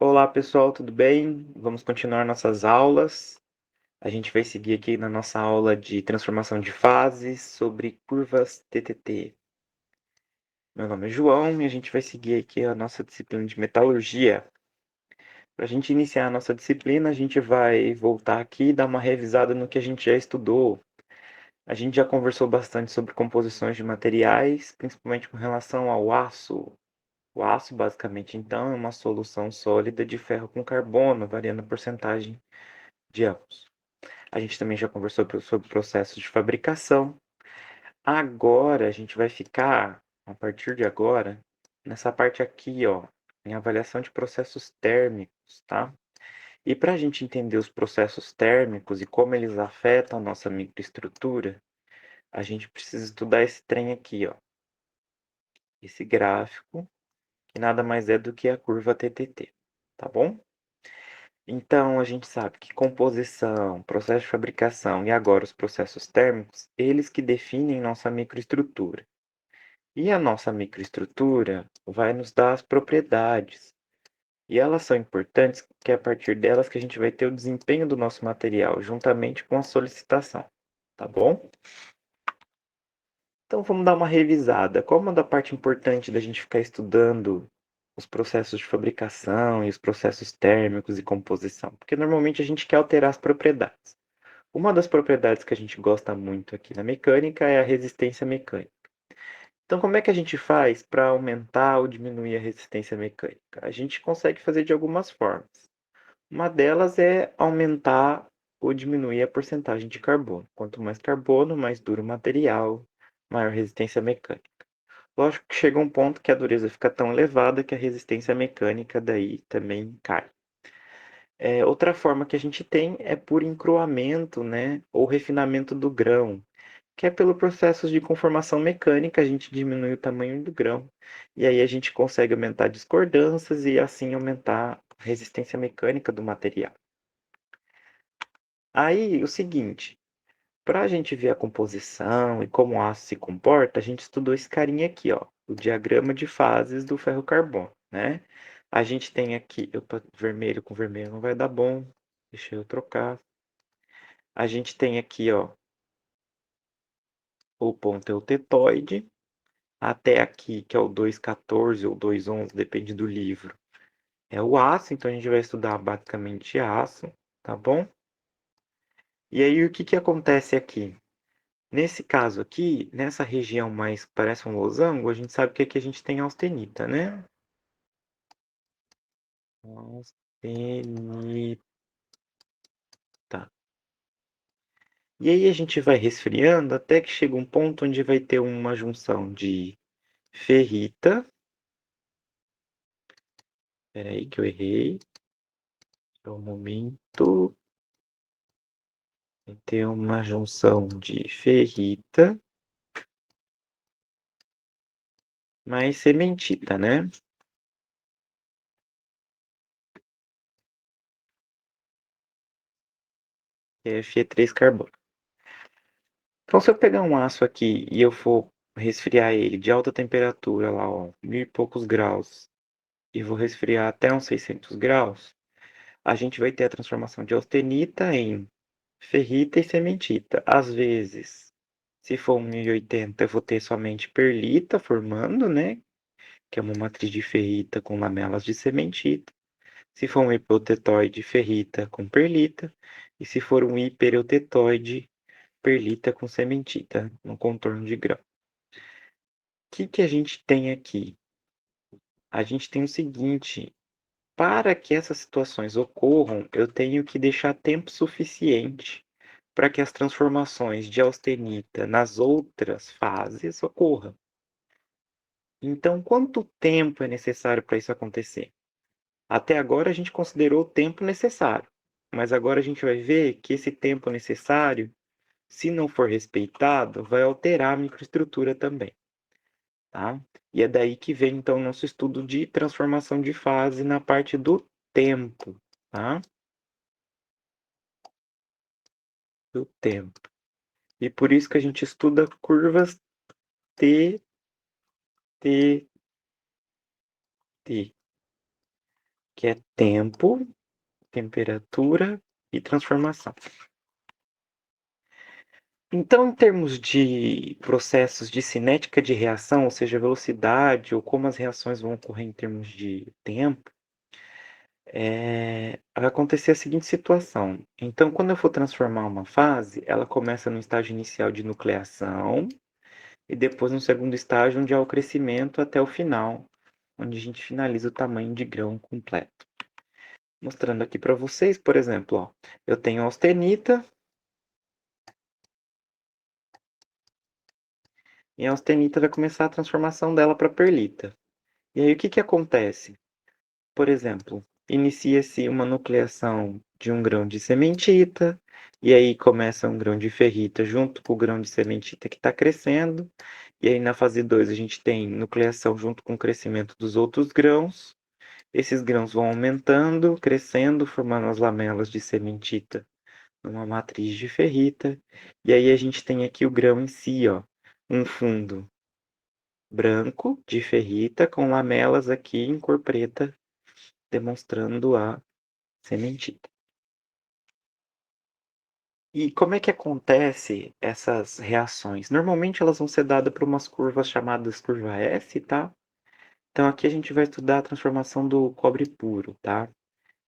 Olá pessoal, tudo bem? Vamos continuar nossas aulas. A gente vai seguir aqui na nossa aula de transformação de fases sobre curvas TTT. Meu nome é João e a gente vai seguir aqui a nossa disciplina de metalurgia. Para a gente iniciar a nossa disciplina, a gente vai voltar aqui e dar uma revisada no que a gente já estudou. A gente já conversou bastante sobre composições de materiais, principalmente com relação ao aço. O aço, basicamente, então, é uma solução sólida de ferro com carbono, variando a porcentagem de ambos. A gente também já conversou sobre processos de fabricação. Agora a gente vai ficar, a partir de agora, nessa parte aqui, ó, em avaliação de processos térmicos, tá? E para a gente entender os processos térmicos e como eles afetam a nossa microestrutura, a gente precisa estudar esse trem aqui, ó, esse gráfico, que nada mais é do que a curva TTT, tá bom? Então, a gente sabe que composição, processo de fabricação e agora os processos térmicos, eles que definem nossa microestrutura. E a nossa microestrutura vai nos dar as propriedades. E elas são importantes porque é a partir delas que a gente vai ter o desempenho do nosso material, juntamente com a solicitação. Tá bom? Então vamos dar uma revisada. Qual é uma da parte importante da gente ficar estudando os processos de fabricação e os processos térmicos e composição? Porque normalmente a gente quer alterar as propriedades. Uma das propriedades que a gente gosta muito aqui na mecânica é a resistência mecânica. Então, como é que a gente faz para aumentar ou diminuir a resistência mecânica? A gente consegue fazer de algumas formas. Uma delas é aumentar ou diminuir a porcentagem de carbono. Quanto mais carbono, mais duro o material, maior resistência mecânica. Lógico que chega um ponto que a dureza fica tão elevada que a resistência mecânica daí também cai. Outra forma que a gente tem é por encruamento, né, ou refinamento do grão, que é pelo processo de conformação mecânica, a gente diminui o tamanho do grão. E aí a gente consegue aumentar discordâncias e assim aumentar a resistência mecânica do material. Aí, o seguinte, para a gente ver a composição e como o aço se comporta, a gente estudou esse carinha aqui, ó, o diagrama de fases do ferro-carbono, né? A gente tem aqui, opa, vermelho com vermelho não vai dar bom, deixa eu trocar. A gente tem aqui, ó, o ponto eutetoide, até aqui, que é o 2,14 ou 2,11, depende do livro, é o aço, então a gente vai estudar basicamente aço, tá bom? E aí o que que acontece aqui? Nesse caso aqui, nessa região mais parece um losango, a gente sabe que aqui a gente tem austenita, né? Austenita. E aí a gente vai resfriando até que chega um ponto onde vai ter uma junção de ferrita. Espera aí que eu errei. É o momento. Vai ter uma junção de ferrita mais cementita, né? Que é Fe3 carbono. Então, se eu pegar um aço aqui e eu for resfriar ele de alta temperatura, lá, ó, mil e poucos graus, e vou resfriar até uns 600 graus, a gente vai ter a transformação de austenita em ferrita e cementita. Às vezes, se for 1080, eu vou ter somente perlita formando, né? Que é uma matriz de ferrita com lamelas de cementita. Se for um hipotetóide, ferrita com perlita. E se for um hipereutetoide, perlita com cementita no contorno de grão. O que a gente tem aqui? A gente tem o seguinte: para que essas situações ocorram, eu tenho que deixar tempo suficiente para que as transformações de austenita nas outras fases ocorram. Então, quanto tempo é necessário para isso acontecer? Até agora a gente considerou o tempo necessário, mas agora a gente vai ver que esse tempo necessário, se não for respeitado, vai alterar a microestrutura também, tá? E é daí que vem então o nosso estudo de transformação de fase na parte do tempo, tá? Do tempo. E por isso que a gente estuda curvas T, T, T. que é tempo, temperatura e transformação. Então, em termos de processos de cinética de reação, ou seja, velocidade ou como as reações vão ocorrer em termos de tempo, vai acontecer a seguinte situação. Então, quando eu for transformar uma fase, ela começa no estágio inicial de nucleação e depois no segundo estágio, onde há o crescimento até o final, onde a gente finaliza o tamanho de grão completo. Mostrando aqui para vocês, por exemplo, ó, eu tenho austenita e a austenita vai começar a transformação dela para perlita. E aí o que que acontece? Por exemplo, inicia-se uma nucleação de um grão de sementita, e aí começa um grão de ferrita junto com o grão de sementita que está crescendo, e aí na fase 2 a gente tem nucleação junto com o crescimento dos outros grãos. Esses grãos vão aumentando, crescendo, formando as lamelas de sementita numa matriz de ferrita, e aí a gente tem aqui o grão em si, ó, um fundo branco de ferrita com lamelas aqui em cor preta, demonstrando a sementita. E como é que acontece essas reações? Normalmente elas vão ser dadas por umas curvas chamadas curva S, tá? Então aqui a gente vai estudar a transformação do cobre puro, tá?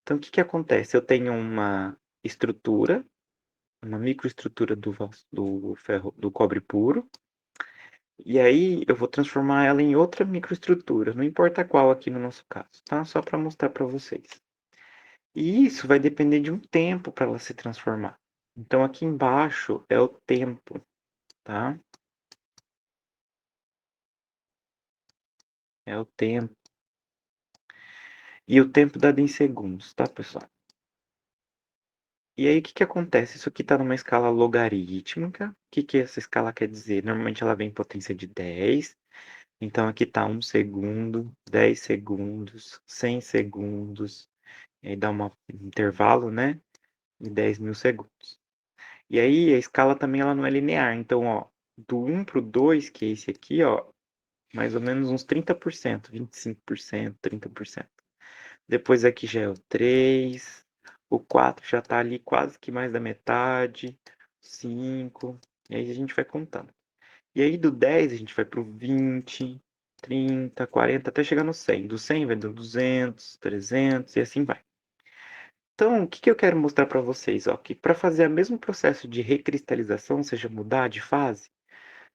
Então o que que acontece? Eu tenho uma estrutura, uma microestrutura do ferro, do cobre puro, e aí eu vou transformar ela em outra microestrutura, não importa qual aqui no nosso caso, tá? Só para mostrar para vocês. E isso vai depender de um tempo para ela se transformar. Então aqui embaixo é o tempo, tá? É o tempo. E o tempo dado em segundos, tá, pessoal? E aí o que que acontece? Isso aqui está numa escala logarítmica. O que que essa escala quer dizer? Normalmente ela vem em potência de 10. Então aqui está 1 segundo, 10 segundos, 100 segundos. E aí dá um intervalo, né? De 10.000 segundos. E aí a escala também ela não é linear. Então, ó, do 1 para o 2, que é esse aqui, ó, mais ou menos uns 30%, 25%, 30%. Depois aqui já é o 3, o 4 já está ali quase que mais da metade, 5, e aí a gente vai contando. E aí do 10 a gente vai para o 20, 30, 40, até chegar no 100. Do 100 vai do 200, 300 e assim vai. Então, o que que eu quero mostrar para vocês? Ó, que para fazer o mesmo processo de recristalização, ou seja, mudar de fase,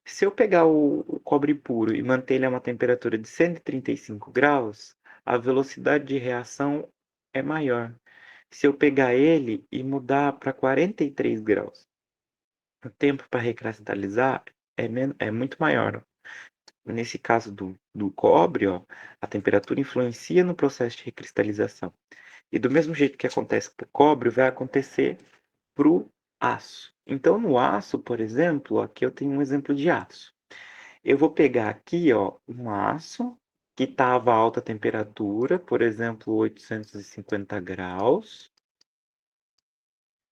se eu pegar o cobre puro e manter ele a uma temperatura de 135 graus, a velocidade de reação é maior. Se eu pegar ele e mudar para 43 graus, o tempo para recristalizar é muito maior. Nesse caso do cobre, ó, a temperatura influencia no processo de recristalização. E do mesmo jeito que acontece para o cobre, vai acontecer para o aço. Então, no aço, por exemplo, aqui eu tenho um exemplo de aço. Eu vou pegar aqui, ó, um aço que estava a alta temperatura, por exemplo, 850 graus,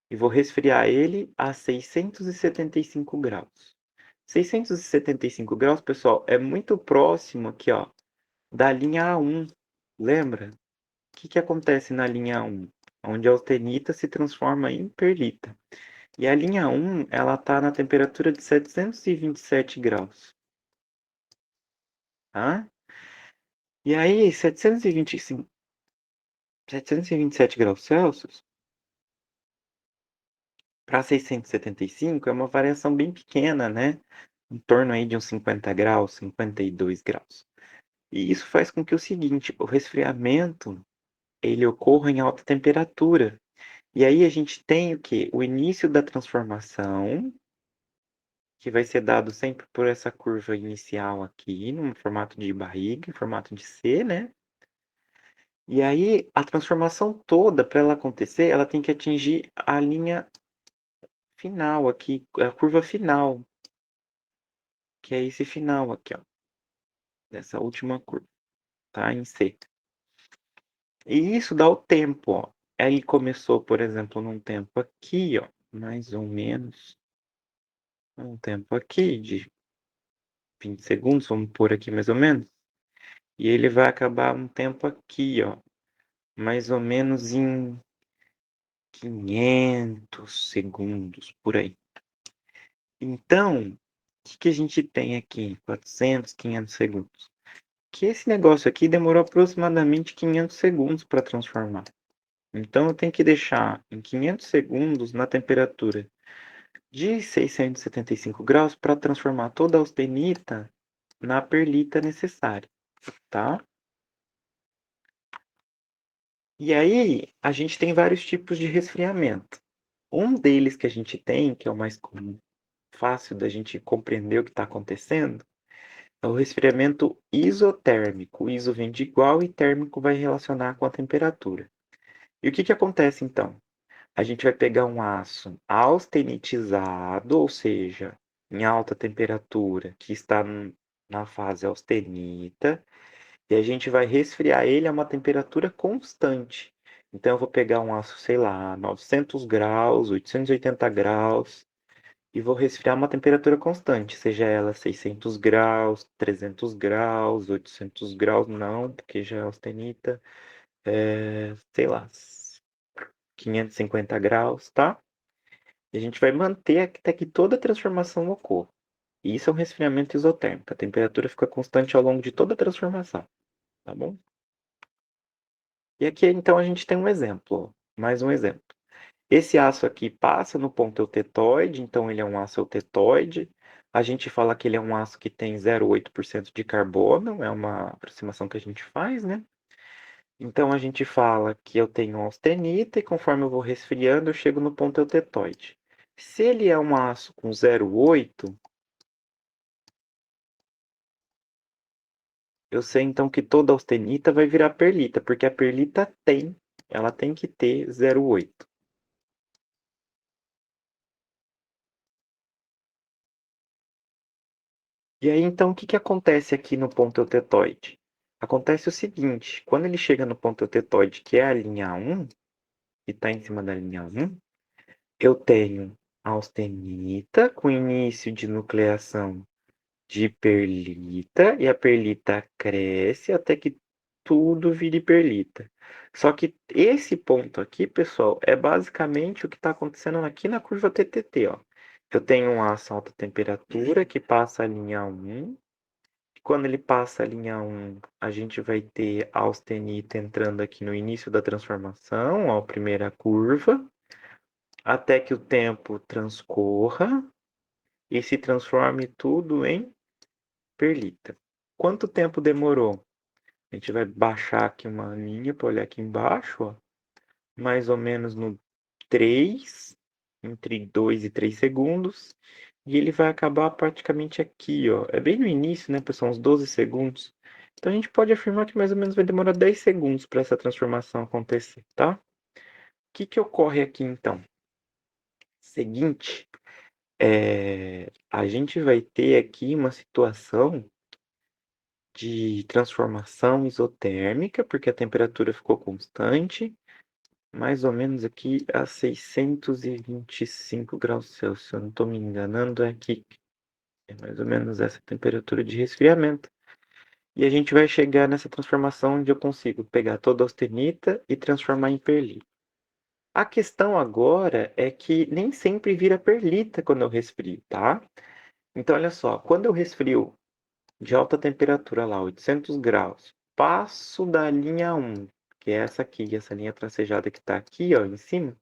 e vou resfriar ele a 675 graus. 675 graus, pessoal, é muito próximo aqui, ó, da linha A1. Lembra? O que que acontece na linha A1? Onde a austenita se transforma em perlita. E a linha 1, ela está na temperatura de 727 graus. Tá? E aí, 727 graus Celsius para 675 é uma variação bem pequena, né? Em torno aí de uns 50 graus, 52 graus. E isso faz com que o seguinte, o resfriamento, ele ocorra em alta temperatura. E aí a gente tem o quê? O início da transformação, que vai ser dado sempre por essa curva inicial aqui, no formato de barriga, em formato de C, né? E aí, a transformação toda, para ela acontecer, ela tem que atingir a linha final aqui, a curva final, que é esse final aqui, ó, dessa última curva, tá? Em C. E isso dá o tempo, ó. Aí começou, por exemplo, num tempo aqui, ó, mais ou menos, um tempo aqui de 20 segundos, vamos pôr aqui mais ou menos. E ele vai acabar um tempo aqui, ó, mais ou menos em 500 segundos, por aí. Então, o que a gente tem aqui? 400, 500 segundos. Que esse negócio aqui demorou aproximadamente 500 segundos para transformar. Então, eu tenho que deixar em 500 segundos na temperatura de 675 graus para transformar toda a austenita na perlita necessária, tá? E aí, a gente tem vários tipos de resfriamento. Um deles que a gente tem, que é o mais comum, fácil da gente compreender o que está acontecendo, é o resfriamento isotérmico. O iso vem de igual e térmico vai relacionar com a temperatura. E o que acontece então? A gente vai pegar um aço austenitizado, ou seja, em alta temperatura, que está na fase austenita, e a gente vai resfriar ele a uma temperatura constante. Então eu vou pegar um aço, sei lá, 900 graus, 880 graus, e vou resfriar a uma temperatura constante, seja ela 600 graus, 300 graus, 800 graus, não, porque já é austenita, sei lá, 550 graus, tá? E a gente vai manter até que toda a transformação ocorra. E isso é um resfriamento isotérmico. A temperatura fica constante ao longo de toda a transformação, tá bom? E aqui então a gente tem um exemplo, mais um exemplo. Esse aço aqui passa no ponto eutetoide, então ele é um aço eutetoide. A gente fala que ele é um aço que tem 0,8% de carbono, é uma aproximação que a gente faz, né? Então a gente fala que eu tenho austenita e conforme eu vou resfriando eu chego no ponto eutetoide. Se ele é um aço com 0,8, eu sei então que toda austenita vai virar perlita, porque a perlita ela tem que ter 0,8. E aí, então, o que que acontece aqui no ponto eutetoide? Acontece o seguinte, quando ele chega no ponto eutetoide, que é a linha 1, e está em cima da linha 1, eu tenho a austenita com início de nucleação de perlita, e a perlita cresce até que tudo vire perlita. Só que esse ponto aqui, pessoal, é basicamente o que está acontecendo aqui na curva TTT, ó. Eu tenho um aço alta temperatura que passa a linha 1. Quando ele passa a linha 1, a gente vai ter a austenita entrando aqui no início da transformação, ó, a primeira curva, até que o tempo transcorra e se transforme tudo em perlita. Quanto tempo demorou? A gente vai baixar aqui uma linha para olhar aqui embaixo, ó, mais ou menos no 3, entre 2 e 3 segundos, e ele vai acabar praticamente aqui, ó. É bem no início, né, pessoal, uns 12 segundos. Então a gente pode afirmar que mais ou menos vai demorar 10 segundos para essa transformação acontecer, tá? O que que ocorre aqui então? Seguinte, a gente vai ter aqui uma situação de transformação isotérmica, porque a temperatura ficou constante, mais ou menos aqui a 625 graus Celsius. Se eu não estou me enganando, é aqui. É mais ou menos essa temperatura de resfriamento. E a gente vai chegar nessa transformação onde eu consigo pegar toda a austenita e transformar em perlita. A questão agora é que nem sempre vira perlita quando eu resfrio, tá? Então, olha só, quando eu resfrio de alta temperatura lá, 800 graus, passo da linha 1, que é essa aqui, essa linha tracejada que está aqui, ó, em cima,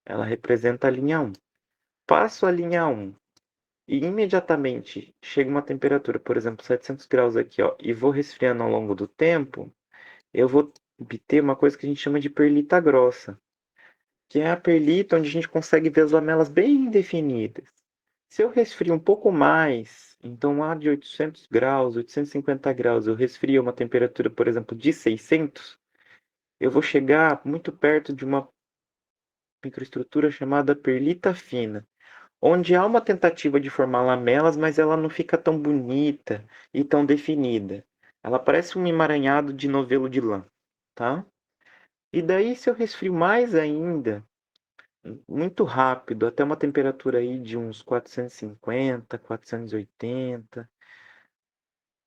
ela representa a linha 1. Passo a linha 1 e imediatamente chega uma temperatura, por exemplo, 700 graus aqui, ó, e vou resfriando ao longo do tempo, eu vou obter uma coisa que a gente chama de perlita grossa, que é a perlita onde a gente consegue ver as lamelas bem definidas. Se eu resfrio um pouco mais, então lá de 800 graus, 850 graus, eu resfrio a uma temperatura, por exemplo, de 600, eu vou chegar muito perto de uma microestrutura chamada perlita fina, onde há uma tentativa de formar lamelas, mas ela não fica tão bonita e tão definida. Ela parece um emaranhado de novelo de lã, tá? E daí, se eu resfrio mais ainda, muito rápido, até uma temperatura aí de uns 450, 480,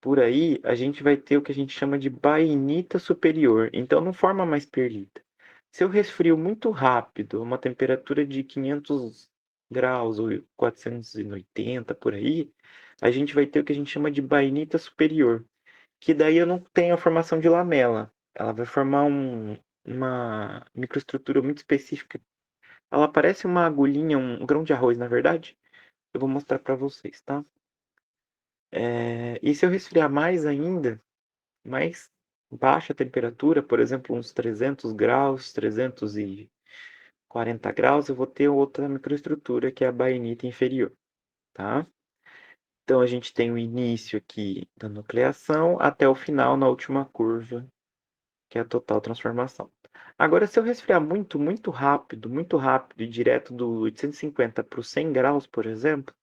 por aí, a gente vai ter o que a gente chama de bainita superior. Então, não forma mais perlita. Se eu resfrio muito rápido, uma temperatura de 500 graus ou 480 por aí, a gente vai ter o que a gente chama de bainita superior, que daí eu não tenho a formação de lamela. Ela vai formar uma microestrutura muito específica. Ela parece uma agulhinha, um grão de arroz, na verdade. Eu vou mostrar para vocês, tá? E se eu resfriar mais ainda, mais baixa temperatura, por exemplo, uns 300 graus, 340 graus, eu vou ter outra microestrutura que é a bainita inferior, tá? Então a gente tem o início aqui da nucleação até o final na última curva, que é a total transformação. Agora, se eu resfriar muito rápido e direto do 850 para os 100 graus, por exemplo,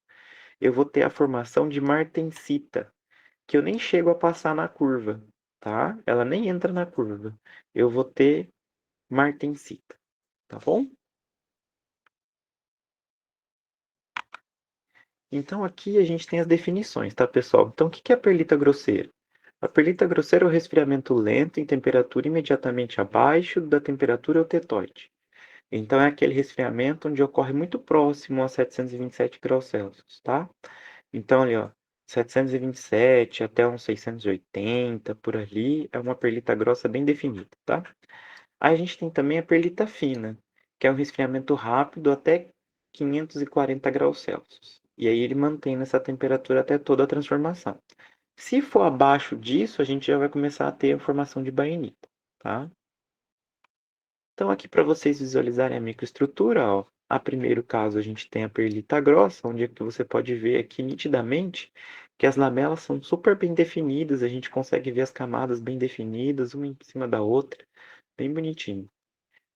eu vou ter a formação de martensita, que eu nem chego a passar na curva, tá? Ela nem entra na curva. Eu vou ter martensita, tá bom? Então aqui a gente tem as definições, tá, pessoal? Então o que é a perlita grosseira? A perlita grosseira é o resfriamento lento em temperatura imediatamente abaixo da temperatura eutetoide. Então é aquele resfriamento onde ocorre muito próximo a 727 graus Celsius, tá? Então ali, ó, 727 até uns 680 por ali, é uma perlita grossa bem definida, tá? Aí a gente tem também a perlita fina, que é um resfriamento rápido até 540 graus Celsius. E aí ele mantém nessa temperatura até toda a transformação. Se for abaixo disso, a gente já vai começar a ter a formação de baionita, tá? Então aqui para vocês visualizarem a microestrutura, ó, a primeiro caso a gente tem a perlita grossa, onde é que você pode ver aqui nitidamente que as lamelas são super bem definidas, a gente consegue ver as camadas bem definidas, uma em cima da outra, bem bonitinho.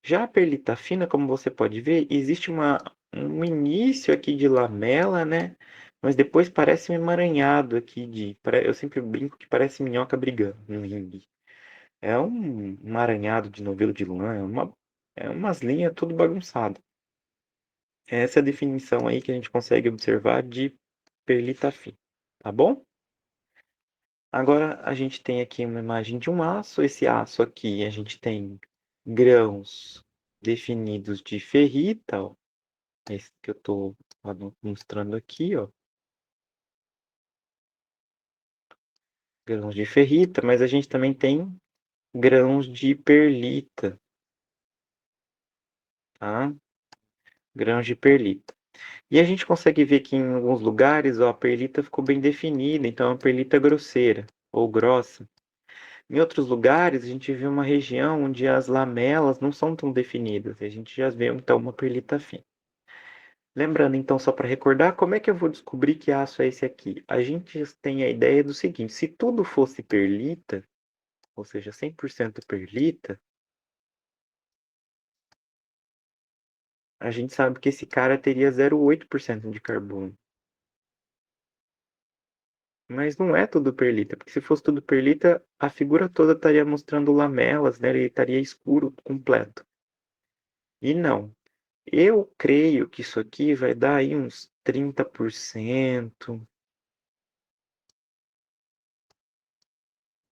Já a perlita fina, como você pode ver, existe um início aqui de lamela, né? Mas depois parece um emaranhado aqui eu sempre brinco que parece minhoca brigando no ringue. É um emaranhado de novelo de lã, é umas linhas tudo bagunçado. Essa é a definição aí que a gente consegue observar de perlita fina, tá bom? Agora a gente tem aqui uma imagem de um aço. Esse aço aqui a gente tem grãos definidos de ferrita, ó. Esse que eu estou mostrando aqui, ó. Grãos de ferrita, mas a gente também tem grãos de perlita, tá? Grãos de perlita. E a gente consegue ver que em alguns lugares, ó, a perlita ficou bem definida, então é uma perlita grosseira ou grossa. Em outros lugares, a gente vê uma região onde as lamelas não são tão definidas, e a gente já vê então uma perlita fina. Lembrando então, só para recordar, como é que eu vou descobrir que aço é esse aqui? A gente tem a ideia do seguinte: se tudo fosse perlita, ou seja, 100% perlita, a gente sabe que esse cara teria 0,8% de carbono. Mas não é tudo perlita, porque se fosse tudo perlita, a figura toda estaria mostrando lamelas, né? Ele estaria escuro completo. E não. Eu creio que isso aqui vai dar aí uns 30%.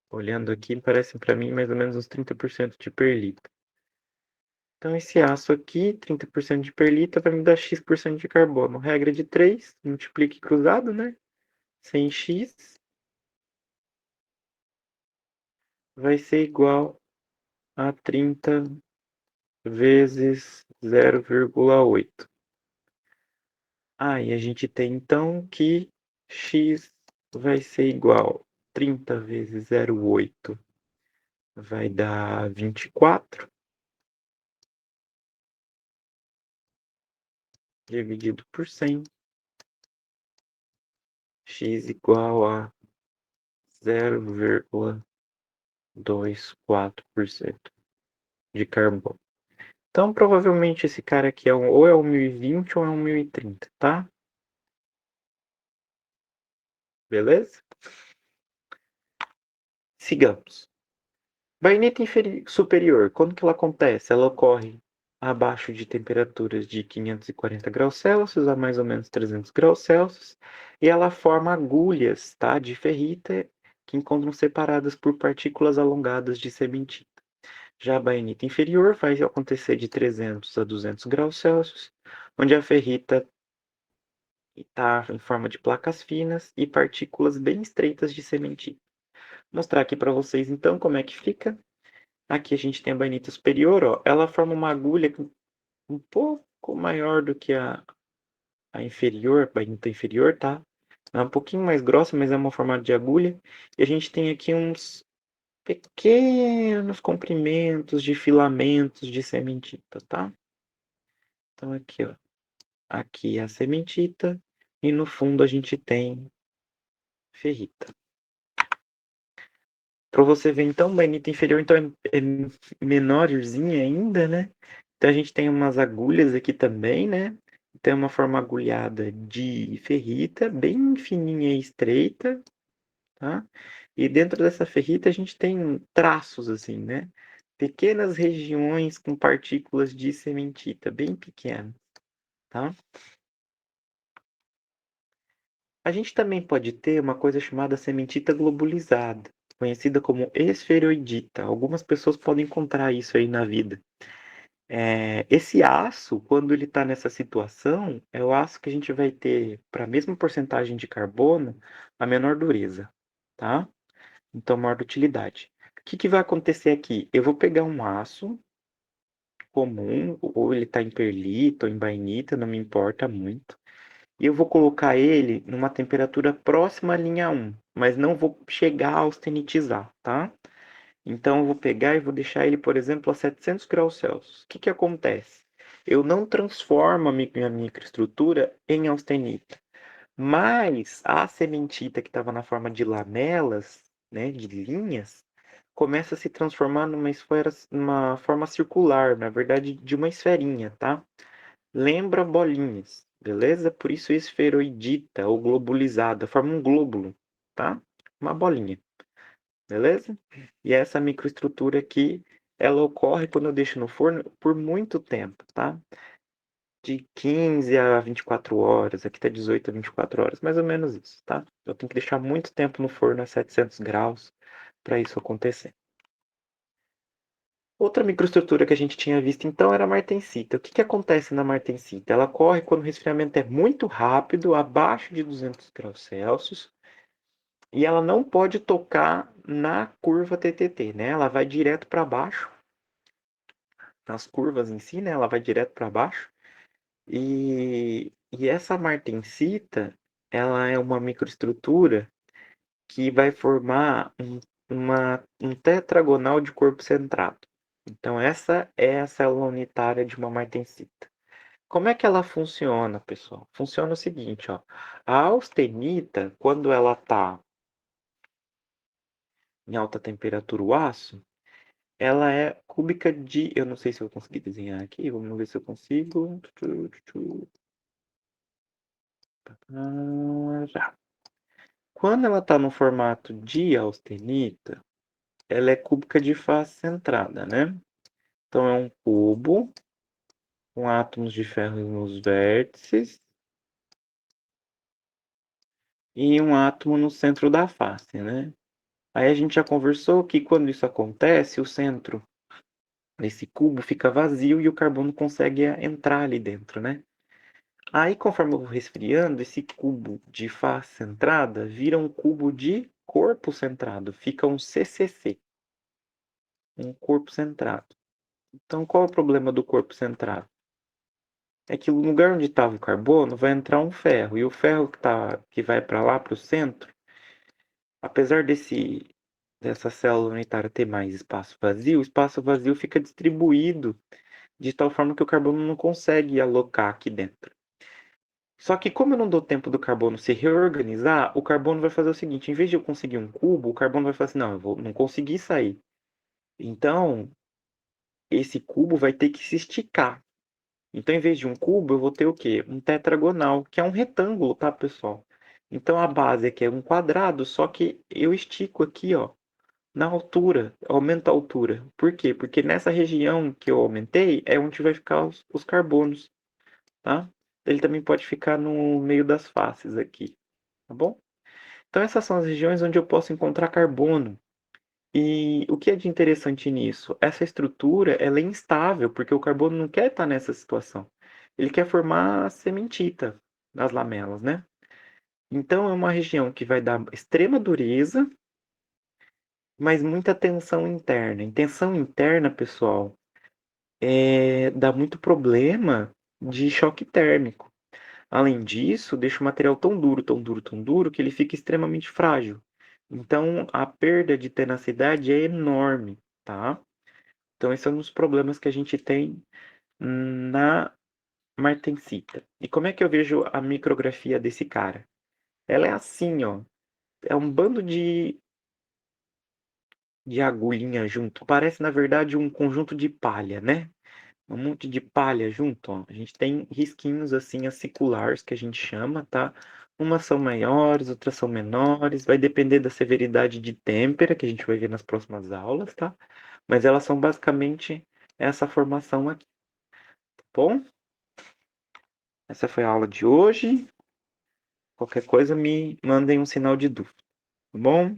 Olhando aqui, parece para mim mais ou menos uns 30% de perlita. Então esse aço aqui, 30% de perlita, vai me dar X% de carbono. Regra de 3, multiplique cruzado, né? 100x vai ser igual a 30 vezes 0,8. E a gente tem então que x vai ser igual a 30 vezes 0,8 vai dar 24, dividido por 100, x igual a 0,24% de carbono. Então, provavelmente esse cara aqui ou é um 1020 ou é um 1030, tá? Beleza? Sigamos. Baioneta superior, quando que ela acontece? Ela ocorre abaixo de temperaturas de 540 graus Celsius a mais ou menos 300 graus Celsius e ela forma agulhas, tá, de ferrita que encontram separadas por partículas alongadas de sementita. Já a bainita inferior vai acontecer de 300 a 200 graus Celsius, onde a ferrita está em forma de placas finas e partículas bem estreitas de sementita. Vou mostrar aqui para vocês então como é que fica. Aqui a gente tem a bainita superior, ó, ela forma uma agulha um pouco maior do que a inferior, a bainita inferior, tá? É um pouquinho mais grossa, mas é uma formato de agulha. E a gente tem aqui uns pequenos comprimentos de filamentos de sementita, tá? Então aqui, ó, aqui é a sementita e no fundo a gente tem ferrita. Para você ver então, a bainita inferior então é menorzinha ainda, né? Então a gente tem umas agulhas aqui também, né? Tem uma forma agulhada de ferrita, bem fininha e estreita, tá? E dentro dessa ferrita a gente tem traços assim, né? Pequenas regiões com partículas de sementita, bem pequenas, tá? A gente também pode ter uma coisa chamada sementita globulizada, conhecida como esferoidita. Algumas pessoas podem encontrar isso aí na vida. Esse aço, quando ele está nessa situação, é o aço que a gente vai ter para a mesma porcentagem de carbono, a menor dureza, tá? Então, maior utilidade. O que vai acontecer aqui? Eu vou pegar um aço comum, ou ele está em perlita ou em bainita, não me importa muito. E eu vou colocar ele numa temperatura próxima à linha 1, mas não vou chegar a austenitizar, tá? Então eu vou pegar e vou deixar ele, por exemplo, a 700 graus Celsius. O que acontece? Eu não transformo a minha microestrutura em austenita, mas a sementita que estava na forma de lamelas, né, de linhas, começa a se transformar numa forma circular, na verdade, de uma esferinha, tá? Lembra bolinhas, beleza? Por isso esferoidita ou globulizada, forma um glóbulo, tá? Uma bolinha, beleza? E essa microestrutura aqui, ela ocorre quando eu deixo no forno por muito tempo, tá? De 15 a 24 horas, aqui tá 18 a 24 horas, mais ou menos isso, tá? Eu tenho que deixar muito tempo no forno a 700 graus para isso acontecer. Outra microestrutura que a gente tinha visto então era a martensita. O que acontece na martensita? Ela ocorre quando o resfriamento é muito rápido, abaixo de 200 graus Celsius, e ela não pode tocar na curva TTT, né? Ela vai direto para baixo, nas curvas em si, né? Ela vai direto para baixo. E essa martensita, ela é uma microestrutura que vai formar um tetragonal de corpo centrado. Então, essa é a célula unitária de uma martensita. Como é que ela funciona, pessoal? Funciona o seguinte, ó. A austenita, quando ela está em alta temperatura, o aço, ela é cúbica de... Eu não sei se eu consegui desenhar aqui, vamos ver se eu consigo. Já. Quando ela está no formato de austenita, ela é cúbica de face centrada, né? Então é um cubo com átomos de ferro nos vértices e um átomo no centro da face, né? Aí a gente já conversou que quando isso acontece, o centro desse cubo fica vazio e o carbono consegue entrar ali dentro, né? Aí conforme eu vou resfriando, esse cubo de face centrada vira um cubo de corpo centrado, fica um CCC, um corpo centrado. Então qual é o problema do corpo centrado? É que no lugar onde estava o carbono vai entrar um ferro, e o ferro que vai para lá, para o centro, apesar dessa célula unitária ter mais espaço vazio fica distribuído de tal forma que o carbono não consegue alocar aqui dentro. Só que como eu não dou tempo do carbono se reorganizar, o carbono vai fazer o seguinte, em vez de eu conseguir um cubo, o carbono vai falar assim, não, não consegui sair. Então, esse cubo vai ter que se esticar. Então, em vez de um cubo, eu vou ter o quê? Um tetragonal, que é um retângulo, tá, pessoal? Então, a base aqui é um quadrado, só que eu estico aqui, ó, na altura, aumento a altura. Por quê? Porque nessa região que eu aumentei é onde vai ficar os carbonos, tá? Ele também pode ficar no meio das faces aqui, tá bom? Então essas são as regiões onde eu posso encontrar carbono. E o que é de interessante nisso? Essa estrutura ela é instável, porque o carbono não quer estar nessa situação. Ele quer formar a sementita das lamelas, né? Então é uma região que vai dar extrema dureza, mas muita tensão interna. Em tensão interna, pessoal, dá muito problema de choque térmico. Além disso, deixa o material tão duro, tão duro, tão duro, que ele fica extremamente frágil. Então, a perda de tenacidade é enorme, tá? Então, esse é um dos problemas que a gente tem na martensita. E como é que eu vejo a micrografia desse cara? Ela é assim, ó. É um bando de agulhinha junto. Parece, na verdade, um conjunto de palha, né? Um monte de palha junto, ó. A gente tem risquinhos assim aciculares que a gente chama, tá? Umas são maiores, outras são menores, vai depender da severidade de têmpera que a gente vai ver nas próximas aulas, tá? Mas elas são basicamente essa formação aqui, tá bom? Essa foi a aula de hoje. Qualquer coisa me mandem um sinal de dúvida, tá bom?